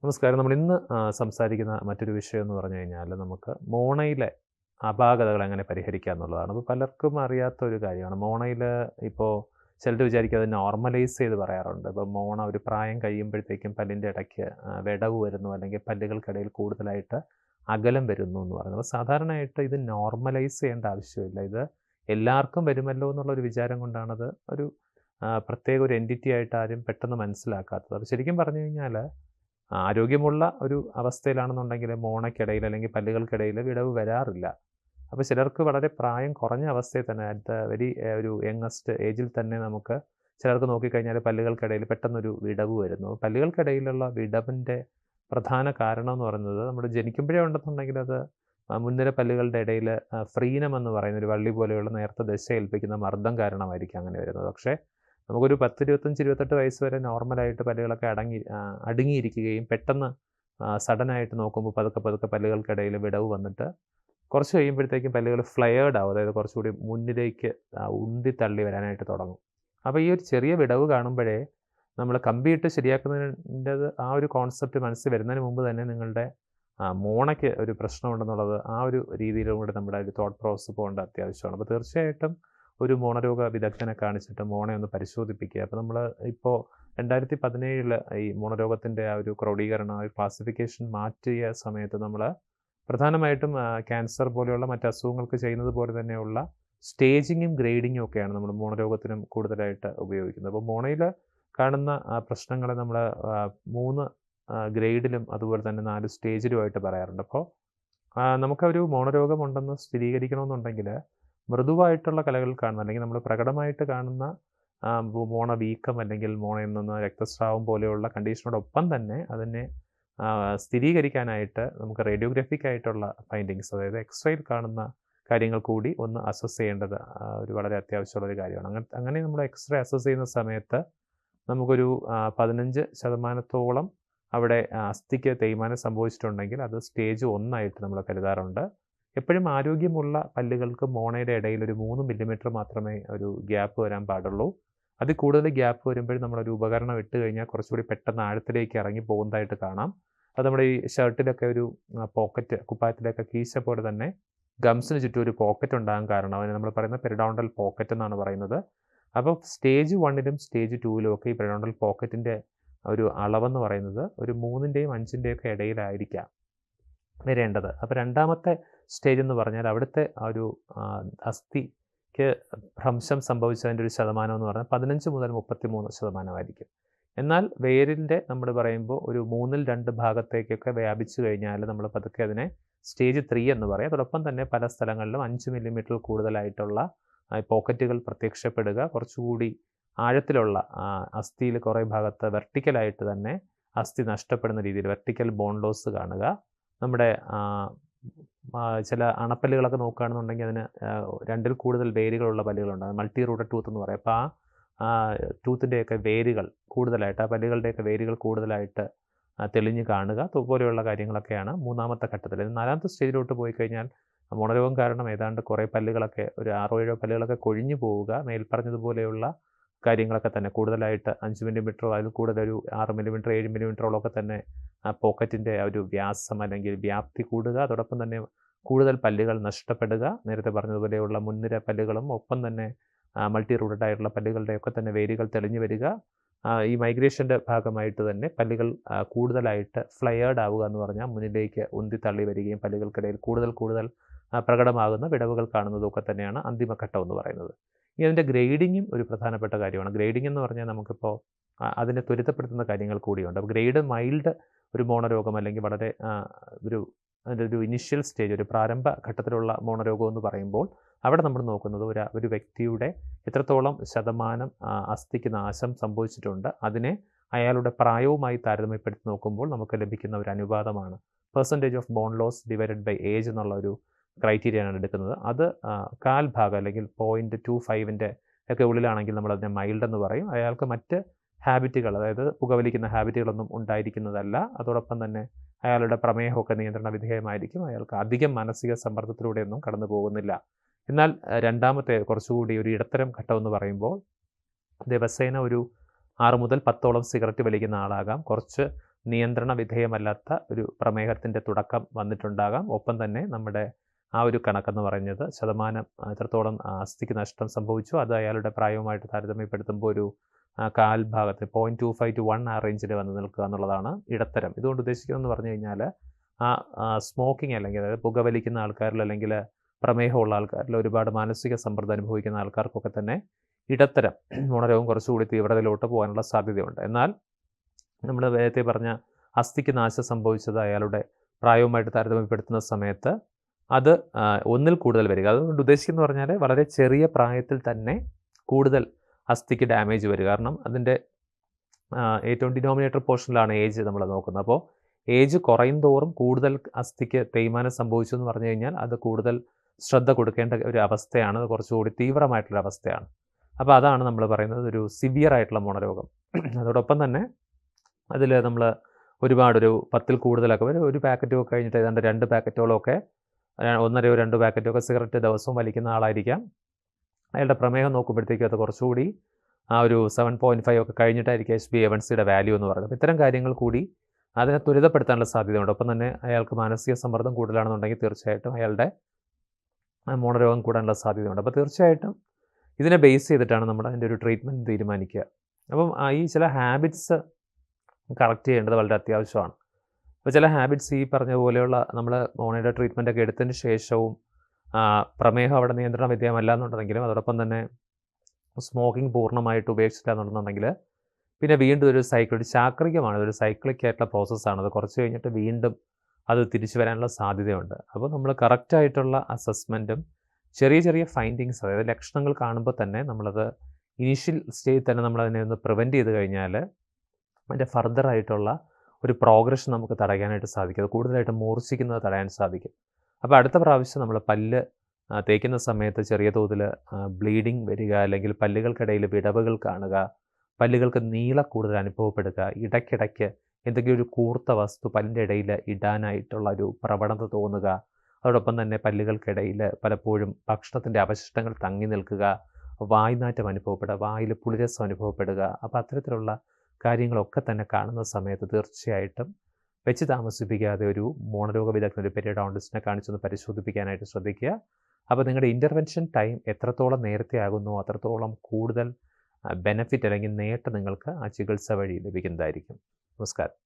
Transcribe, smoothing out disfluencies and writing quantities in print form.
നമസ്കാരം. നമ്മൾ ഇന്ന് സംസാരിക്കുന്ന മറ്റൊരു വിഷയം എന്ന് പറഞ്ഞു കഴിഞ്ഞാൽ നമുക്ക് മോണയിലെ അപാകതകൾ എങ്ങനെ പരിഹരിക്കുക എന്നുള്ളതാണ്. അപ്പോൾ പലർക്കും അറിയാത്ത ഒരു കാര്യമാണ്. മോണയിൽ ഇപ്പോൾ ചിലർ വിചാരിക്കും അത് നോർമലൈസ് ചെയ്ത് പറയാറുണ്ട്. ഇപ്പോൾ മോണ ഒരു പ്രായം കഴിയുമ്പോഴത്തേക്കും പല്ലിൻ്റെ ഇടയ്ക്ക് വിടവ് വരുന്നു, അല്ലെങ്കിൽ പല്ലുകൾക്കിടയിൽ കൂടുതലായിട്ട് അകലം വരുന്നു എന്ന് പറയുന്നത്. അപ്പോൾ സാധാരണയായിട്ട് ഇത് നോർമലൈസ് ചെയ്യേണ്ട ആവശ്യമില്ല. ഇത് എല്ലാവർക്കും വരുമല്ലോ എന്നുള്ളൊരു വിചാരം കൊണ്ടാണത് ഒരു പ്രത്യേക ഒരു എൻറ്റിറ്റി ആയിട്ട് ആരും പെട്ടെന്ന് മനസ്സിലാക്കാത്തത്. അപ്പോൾ ശരിക്കും പറഞ്ഞു കഴിഞ്ഞാൽ ആരോഗ്യമുള്ള ഒരു അവസ്ഥയിലാണെന്നുണ്ടെങ്കിൽ മോണയ്ക്കിടയിൽ അല്ലെങ്കിൽ പല്ലുകൾക്കിടയിൽ വിടവ് വരാറില്ല. അപ്പോൾ ചിലർക്ക് വളരെ പ്രായം കുറഞ്ഞ അവസ്ഥയിൽ തന്നെ അറ്റ് ദ വെരി ഒരു യങ്ങസ്റ്റ് ഏജിൽ തന്നെ നമുക്ക് ചിലർക്ക് നോക്കിക്കഴിഞ്ഞാൽ പല്ലുകൾക്കിടയിൽ പെട്ടെന്നൊരു വിടവ് വരുന്നു. പല്ലുകൾക്കിടയിലുള്ള വിടവിൻ്റെ പ്രധാന കാരണം എന്ന് പറയുന്നത് നമ്മൾ ജനിക്കുമ്പോഴേ ഉണ്ടെന്നുണ്ടെങ്കിൽ അത് മുൻനിര പല്ലുകളുടെ ഇടയിൽ ഫ്രീനം എന്ന് പറയുന്ന ഒരു വള്ളി പോലെയുള്ള നേർത്ത ദശ ഏൽപ്പിക്കുന്ന മർദ്ദം കാരണമായിരിക്കും അങ്ങനെ വരുന്നത്. പക്ഷേ നമുക്കൊരു 10, 25, 28 വയസ്സ് വരെ നോർമലായിട്ട് പല്ലുകളൊക്കെ അടുങ്ങിയിരിക്കുകയും പെട്ടെന്ന് സഡനായിട്ട് നോക്കുമ്പോൾ പതുക്കെ പല്ലുകൾക്കിടയിൽ വിടവ് വന്നിട്ട് കുറച്ച് കഴിയുമ്പോഴത്തേക്കും പല്ലുകൾ ഫ്ലെയേർഡ് ആവും. അതായത് കുറച്ചുകൂടി മുന്നിലേക്ക് ഉന്തി തള്ളി വരാനായിട്ട് തുടങ്ങും. അപ്പോൾ ഈ ഒരു ചെറിയ വിടവ് കാണുമ്പോഴേ നമ്മൾ കമ്പിയിട്ട് ശരിയാക്കുന്നതിൻ്റെത് ആ ഒരു കോൺസെപ്റ്റ് മനസ്സിൽ വരുന്നതിന് മുമ്പ് തന്നെ നിങ്ങളുടെ മോണയ്ക്ക് ഒരു പ്രശ്നമുണ്ടെന്നുള്ളത് ആ ഒരു രീതിയിലും കൂടെ നമ്മുടെ ഒരു തോട്ട് പ്രോസസ്സ് പോകേണ്ട അത്യാവശ്യമാണ്. അപ്പോൾ തീർച്ചയായിട്ടും ഒരു മോണരോഗ വിദഗ്ധനെ കാണിച്ചിട്ട് മോണയൊന്ന് പരിശോധിപ്പിക്കുക. അപ്പോൾ നമ്മൾ ഇപ്പോൾ 2017 ഈ മോണരോഗത്തിൻ്റെ ആ ഒരു ക്രോഡീകരണം, ഒരു ക്ലാസിഫിക്കേഷൻ മാറ്റിയ സമയത്ത് നമ്മൾ പ്രധാനമായിട്ടും ക്യാൻസർ പോലെയുള്ള മറ്റ് അസുഖങ്ങൾക്ക് ചെയ്യുന്നത് പോലെ തന്നെയുള്ള സ്റ്റേജിങ്ങും ഗ്രേഡിങ്ങും ഒക്കെയാണ് നമ്മൾ മോണരോഗത്തിനും കൂടുതലായിട്ട് ഉപയോഗിക്കുന്നത്. അപ്പോൾ മോണയിൽ കാണുന്ന പ്രശ്നങ്ങളെ നമ്മൾ 3 ഗ്രേഡിലും അതുപോലെ തന്നെ 4 സ്റ്റേജിലുമായിട്ട് പറയാറുണ്ട്. അപ്പോൾ നമുക്കൊരു മോണരോഗമുണ്ടെന്ന് സ്ഥിരീകരിക്കണമെന്നുണ്ടെങ്കിൽ മൃദുവായിട്ടുള്ള കലകൾ കാണുന്ന അല്ലെങ്കിൽ നമ്മൾ പ്രകടമായിട്ട് കാണുന്ന മോണ വീക്കം അല്ലെങ്കിൽ മോണയിൽ നിന്ന് രക്തസ്രാവം പോലെയുള്ള കണ്ടീഷനോടൊപ്പം തന്നെ അതിനെ സ്ഥിരീകരിക്കാനായിട്ട് നമുക്ക് റേഡിയോഗ്രാഫിക് ആയിട്ടുള്ള ഫൈൻഡിങ്സ്, അതായത് എക്സ്റേയിൽ കാണുന്ന കാര്യങ്ങൾ കൂടി ഒന്ന് അസസ് ചെയ്യേണ്ടത് ഒരു വളരെ അത്യാവശ്യമുള്ളൊരു കാര്യമാണ്. അങ്ങനെ നമ്മൾ എക്സ്റേ അസസ് ചെയ്യുന്ന സമയത്ത് നമുക്കൊരു 15% അവിടെ അസ്ഥിക്ക് തേയ്മാനം സംഭവിച്ചിട്ടുണ്ടെങ്കിൽ അത് സ്റ്റേജ് 1 നമ്മൾ കരുതാറുണ്ട്. എപ്പോഴും ആരോഗ്യമുള്ള പല്ലുകൾക്ക് മോണയുടെ ഇടയിൽ ഒരു 3 മില്ലിമീറ്റർ മാത്രമേ ഒരു ഗ്യാപ്പ് വരാൻ പാടുള്ളൂ. അതിൽ കൂടുതൽ ഗ്യാപ്പ് വരുമ്പോഴും നമ്മളൊരു ഉപകരണം ഇട്ട് കഴിഞ്ഞാൽ കുറച്ചുകൂടി പെട്ടെന്ന് ആഴത്തിലേക്ക് ഇറങ്ങി പോകുന്നതായിട്ട് കാണാം. അത് നമ്മുടെ ഈ ഷർട്ടിലൊക്കെ ഒരു പോക്കറ്റ്, കുപ്പായത്തിലൊക്കെ കീശ പോലെ തന്നെ ഗംസിന് ചുറ്റും ഒരു പോക്കറ്റ് ഉണ്ടാകാൻ കാരണം അതിന് നമ്മൾ പറയുന്ന പെരിഡോണ്ടൽ പോക്കറ്റ് എന്നാണ് പറയുന്നത്. അപ്പോൾ സ്റ്റേജ് 1ലും സ്റ്റേജ് 2ലും ഒക്കെ ഈ പെരിഡോണ്ടൽ പോക്കറ്റിൻ്റെ ഒരു അളവെന്ന് പറയുന്നത് ഒരു 3ൻ്റെയും 5ൻ്റെയും ഒക്കെ ഇടയിലായിരിക്കാം വരേണ്ടത്. അപ്പോൾ രണ്ടാമത്തെ സ്റ്റേജ് എന്ന് പറഞ്ഞാൽ അവിടുത്തെ ആ ഒരു അസ്ഥിക്ക് ഭ്രംശം സംഭവിച്ചതിൻ്റെ ഒരു ശതമാനം എന്ന് പറഞ്ഞാൽ 15 മുതൽ 33% എന്നാൽ വേരിൻ്റെ നമ്മൾ പറയുമ്പോൾ ഒരു 2 ഭാഗത്തേക്കൊക്കെ വ്യാപിച്ചു കഴിഞ്ഞാൽ നമ്മൾ പതുക്കെ അതിനെ സ്റ്റേജ് 3 എന്ന് പറയും. അതോടൊപ്പം തന്നെ പല സ്ഥലങ്ങളിലും 5 മില്ലിമീറ്റർ കൂടുതലായിട്ടുള്ള പോക്കറ്റുകൾ പ്രത്യക്ഷപ്പെടുക, കുറച്ചുകൂടി ആഴത്തിലുള്ള അസ്ഥിയിൽ കുറേ ഭാഗത്ത് വെർട്ടിക്കലായിട്ട് തന്നെ അസ്ഥി നഷ്ടപ്പെടുന്ന രീതിയിൽ വെർട്ടിക്കൽ ബോൺ ലോസ് കാണുക. നമ്മുടെ ചില അണപ്പല്ലുകളൊക്കെ നോക്കുകയാണെന്നുണ്ടെങ്കിൽ അതിന് 2ൽ കൂടുതൽ വേരുകളുള്ള പല്ലുകളുണ്ട്. മൾട്ടി റൂട്ടഡ് ടൂത്ത് എന്ന് പറയും. അപ്പോൾ ആ ടൂത്തിൻ്റെയൊക്കെ വേരുകൾ കൂടുതലായിട്ട്, ആ പല്ലുകളുടെയൊക്കെ വേരുകൾ കൂടുതലായിട്ട് തെളിഞ്ഞ് കാണുക പോലെയുള്ള കാര്യങ്ങളൊക്കെയാണ് 3ാമത്തെ ഘട്ടത്തിൽ. 4ാമത്തെ സ്റ്റേജിലോട്ട് പോയി കഴിഞ്ഞാൽ മോണരോഗം കാരണം ഏതാണ്ട് കുറേ പല്ലുകളൊക്കെ ഒരു 6-7 പല്ലുകളൊക്കെ കൊഴിഞ്ഞു പോവുക, മേൽപ്പറഞ്ഞതുപോലെയുള്ള കാര്യങ്ങളൊക്കെ തന്നെ കൂടുതലായിട്ട് 5 മില്ലിമീറ്ററോ അതിൽ കൂടുതൽ ഒരു 6 മില്ലിമീറ്റർ 7 മില്ലിമീറ്ററോളമൊക്കെ തന്നെ പോക്കറ്റിൻ്റെ ഒരു വ്യാസം അല്ലെങ്കിൽ വ്യാപ്തി കൂടുക. അതോടൊപ്പം തന്നെ കൂടുതൽ പല്ലുകൾ നഷ്ടപ്പെടുക, നേരത്തെ പറഞ്ഞതുപോലെയുള്ള മുൻനിര പല്ലുകളും ഒപ്പം തന്നെ മൾട്ടി റൂട്ടഡ് ആയിട്ടുള്ള പല്ലുകളുടെയൊക്കെ തന്നെ വേരുകൾ തെളിഞ്ഞു വരിക. ഈ മൈഗ്രേഷൻ്റെ ഭാഗമായിട്ട് തന്നെ പല്ലുകൾ കൂടുതലായിട്ട് ഫ്ലെയേർഡ് ആവുക എന്ന് പറഞ്ഞാൽ മുന്നിലേക്ക് ഉന്തി തള്ളി വരികയും പല്ലുകൾക്കിടയിൽ കൂടുതൽ പ്രകടമാകുന്ന വിടവുകൾ കാണുന്നതൊക്കെ തന്നെയാണ് അന്തിമഘട്ടം എന്ന് പറയുന്നത്. ഇനി അതിൻ്റെ ഗ്രേഡിങ്ങും ഒരു പ്രധാനപ്പെട്ട കാര്യമാണ്. ഗ്രേഡിംഗ് എന്ന് പറഞ്ഞാൽ നമുക്കിപ്പോൾ അതിനെ ത്വരിതപ്പെടുത്തുന്ന കാര്യങ്ങൾ കൂടിയുണ്ട്. അപ്പോൾ ഗ്രേഡ് മൈൽഡ് ഒരു മോണരോഗം അല്ലെങ്കിൽ വളരെ അതിൻ്റെ ഒരു ഇനിഷ്യൽ സ്റ്റേജ്, ഒരു പ്രാരംഭ ഘട്ടത്തിലുള്ള മോണരോഗം എന്ന് പറയുമ്പോൾ അവിടെ നമ്മൾ നോക്കുന്നത് ഒരു വ്യക്തിയുടെ എത്രത്തോളം ശതമാനം അസ്ഥിക്ക് നാശം സംഭവിച്ചിട്ടുണ്ട്, അതിനെ അയാളുടെ പ്രായവുമായി താരതമ്യപ്പെടുത്തി നോക്കുമ്പോൾ നമുക്ക് ലഭിക്കുന്ന ഒരു അനുപാതമാണ് percentage of bone loss divided by age എന്നുള്ള ഒരു ക്രൈറ്റീരിയയാണ് എടുക്കുന്നത്. അത് 1/4 ഭാഗം അല്ലെങ്കിൽ 0.25ൻ്റെ ഒക്കെ ഉള്ളിലാണെങ്കിൽ നമ്മളതിനെ മൈൽഡ് എന്ന് പറയും. അയാൾക്ക് മറ്റ് ഹാബിറ്റുകൾ, അതായത് പുകവലിക്കുന്ന ഹാബിറ്റുകളൊന്നും ഉണ്ടായിരിക്കുന്നതല്ല. അതോടൊപ്പം തന്നെ അയാളുടെ പ്രമേഹമൊക്കെ നിയന്ത്രണ വിധേയമായിരിക്കും. അയാൾക്ക് അധികം മാനസിക സമ്മർദ്ദത്തിലൂടെയൊന്നും കടന്നു പോകുന്നില്ല. എന്നാൽ രണ്ടാമത്തെ കുറച്ചുകൂടി ഒരു ഇടത്തരം ഘട്ടം എന്ന് പറയുമ്പോൾ ദിവസേന ഒരു 6 മുതൽ 10ഓളം സിഗരറ്റ് വലിക്കുന്ന ആളാകാം, കുറച്ച് നിയന്ത്രണ വിധേയമല്ലാത്ത ഒരു പ്രമേഹത്തിൻ്റെ തുടക്കം വന്നിട്ടുണ്ടാകാം. ഒപ്പം തന്നെ നമ്മുടെ ആ ഒരു കണക്കെന്ന് പറയുന്നത് ശതമാനം എത്രത്തോളം അസ്ഥിക്ക് നഷ്ടം സംഭവിച്ചു അത് അയാളുടെ പ്രായവുമായിട്ട് താരതമ്യപ്പെടുത്തുമ്പോൾ ഒരു കാൽ ഭാഗത്ത് 0.25 to 1 ആ റേഞ്ചിൽ വന്ന് നിൽക്കുക എന്നുള്ളതാണ് ഇടത്തരം. ഇതുകൊണ്ട് ഉദ്ദേശിക്കുന്നതെന്ന് പറഞ്ഞു കഴിഞ്ഞാൽ സ്മോക്കിംഗ് അല്ലെങ്കിൽ അതായത് പുകവലിക്കുന്ന ആൾക്കാരിൽ അല്ലെങ്കിൽ പ്രമേഹമുള്ള ആൾക്കാരിൽ ഒരുപാട് മാനസിക സമ്മർദ്ദം അനുഭവിക്കുന്ന ആൾക്കാർക്കൊക്കെ തന്നെ ഇടത്തരം മോണരോഗം കുറച്ചുകൂടി തീവ്രതയിലോട്ട് പോകാനുള്ള സാധ്യതയുണ്ട്. എന്നാൽ നമ്മൾ നേരത്തെ പറഞ്ഞ അസ്ഥിക്ക് നാശം സംഭവിച്ചത് അയാളുടെ പ്രായവുമായിട്ട് താരതമ്യപ്പെടുത്തുന്ന സമയത്ത് അത് ഒന്നിൽ കൂടുതൽ വരിക. അതുകൊണ്ട് ഉദ്ദേശിക്കുന്നത് പറഞ്ഞാൽ വളരെ ചെറിയ പ്രായത്തിൽ തന്നെ കൂടുതൽ അസ്ഥിക്ക് ഡാമേജ് വരിക. കാരണം അതിൻ്റെ ഏറ്റവും ഡിനോമിനേറ്റർ പോർഷനിലാണ് ഏജ് നമ്മൾ നോക്കുന്നത്. അപ്പോൾ ഏജ് കുറയും തോറും കൂടുതൽ അസ്ഥിക്ക് തേയ്മാനം സംഭവിച്ചു എന്ന് പറഞ്ഞു കഴിഞ്ഞാൽ അത് കൂടുതൽ ശ്രദ്ധ കൊടുക്കേണ്ട ഒരു അവസ്ഥയാണ്. അത് കുറച്ചുകൂടി തീവ്രമായിട്ടുള്ള അവസ്ഥയാണ്. അപ്പോൾ അതാണ് നമ്മൾ പറയുന്നത് ഒരു സിവിയർ ആയിട്ടുള്ള മോണരോഗം. അതോടൊപ്പം തന്നെ അതിൽ നമ്മൾ ഒരുപാടൊരു 10ൽ കൂടുതലൊക്കെ വരും. ഒരു പാക്കറ്റൊക്കെ കഴിഞ്ഞിട്ട് ഏതാണ്ട് 2 പാക്കറ്റോളമൊക്കെ 1.5 2 പാക്കറ്റൊക്കെ സിഗരറ്റ് ദിവസവും വലിക്കുന്ന ആളായിരിക്കാം. അയാളുടെ പ്രമേഹം നോക്കുമ്പോഴത്തേക്കും അത് കുറച്ചുകൂടി ആ ഒരു 7.5 ഒക്കെ കഴിഞ്ഞിട്ടായിരിക്കും HbA1cയുടെ വാല്യൂ എന്ന് പറയുന്നത്. അപ്പോൾ ഇത്തരം കാര്യങ്ങൾ കൂടി അതിനെ ത്വരിതപ്പെടുത്താനുള്ള സാധ്യതയുണ്ട്. ഒപ്പം തന്നെ അയാൾക്ക് മാനസിക സമ്മർദ്ദം കൂടുതലാണെന്നുണ്ടെങ്കിൽ തീർച്ചയായിട്ടും അയാളുടെ മോണരോഗം കൂടാനുള്ള സാധ്യതയുണ്ട്. അപ്പോൾ തീർച്ചയായിട്ടും ഇതിനെ ബേസ് ചെയ്തിട്ടാണ് നമ്മൾ അതിൻ്റെ ഒരു ട്രീറ്റ്മെൻറ്റ് തീരുമാനിക്കുക. അപ്പം ഈ ചില ഹാബിറ്റ്സ് കറക്റ്റ് ചെയ്യേണ്ടത് വളരെ അത്യാവശ്യമാണ്. അപ്പോൾ ചില ഹാബിറ്റ്സ് ഈ പറഞ്ഞ പോലെയുള്ള നമ്മൾ മോണയുടെ ട്രീറ്റ്മെൻറ്റൊക്കെ എടുത്തതിന് ശേഷവും പ്രമേഹം അവിടെ നിയന്ത്രണ വിധേയമല്ല എന്നുണ്ടെങ്കിലും അതോടൊപ്പം തന്നെ സ്മോക്കിംഗ് പൂർണ്ണമായിട്ട് ഉപേക്ഷിച്ചില്ല എന്നുണ്ടെങ്കിൽ പിന്നെ വീണ്ടും ഒരു സൈക്കിൾ ചാക്രികമാണ്, ഒരു സൈക്ലിക് ആയിട്ടുള്ള പ്രോസസ്സാണ്. അത് കുറച്ച് കഴിഞ്ഞിട്ട് വീണ്ടും അത് തിരിച്ചു വരാനുള്ള സാധ്യതയുണ്ട്. അപ്പോൾ നമ്മൾ കറക്റ്റായിട്ടുള്ള അസസ്മെൻറ്റും ചെറിയ ചെറിയ ഫൈൻഡിങ്സ്, അതായത് ലക്ഷണങ്ങൾ കാണുമ്പോൾ തന്നെ നമ്മളത് ഇനീഷ്യൽ സ്റ്റേജിൽ തന്നെ നമ്മളതിനെ ഒന്ന് പ്രിവെൻറ്റ് ചെയ്ത് കഴിഞ്ഞാൽ അതിൻ്റെ ഫർദറായിട്ടുള്ള ഒരു പ്രോഗ്രഷൻ നമുക്ക് തടയാനായിട്ട് സാധിക്കും. അത് കൂടുതലായിട്ട് മൂർച്ഛിക്കുന്നത് തടയാൻ സാധിക്കും. അപ്പോൾ അടുത്ത പ്രാവശ്യം നമ്മൾ പല്ല് തേക്കുന്ന സമയത്ത് ചെറിയ തോതിൽ ബ്ലീഡിങ് വരിക, അല്ലെങ്കിൽ പല്ലുകൾക്കിടയിൽ വിടവുകൾ കാണുക, പല്ലുകൾക്ക് നീള കൂടുതൽ അനുഭവപ്പെടുക, ഇടയ്ക്കിടയ്ക്ക് എന്തെങ്കിലും ഒരു കൂർത്ത വസ്തു പല്ലിൻ്റെ ഇടയിൽ ഇടാനായിട്ടുള്ള ഒരു പ്രവണത തോന്നുക, അതോടൊപ്പം തന്നെ പല്ലുകൾക്കിടയിൽ പലപ്പോഴും ഭക്ഷണത്തിൻ്റെ അവശിഷ്ടങ്ങൾ തങ്ങി നിൽക്കുക, വായ്നാറ്റം അനുഭവപ്പെടുക, വായിൽ പുളിരസം അനുഭവപ്പെടുക. അപ്പോൾ അത്തരത്തിലുള്ള കാര്യങ്ങളൊക്കെ തന്നെ കാണുന്ന സമയത്ത് തീർച്ചയായിട്ടും വെച്ച് താമസിപ്പിക്കാതെ ഒരു മോണരോഗ വിദഗ്ധൻ, ഒരു പെരിയോഡോണ്ടിസ്റ്റിനെ കാണിച്ചൊന്ന് പരിശോധിപ്പിക്കാനായിട്ട് ശ്രദ്ധിക്കുക. അപ്പോൾ നിങ്ങളുടെ ഇൻ്റർവെൻഷൻ ടൈം എത്രത്തോളം നേരത്തെ ആകുന്നു അത്രത്തോളം കൂടുതൽ ബെനഫിറ്റ് അല്ലെങ്കിൽ നേട്ടം നിങ്ങൾക്ക് ആ ചികിത്സ വഴി ലഭിക്കുന്നതായിരിക്കും. നമസ്കാരം.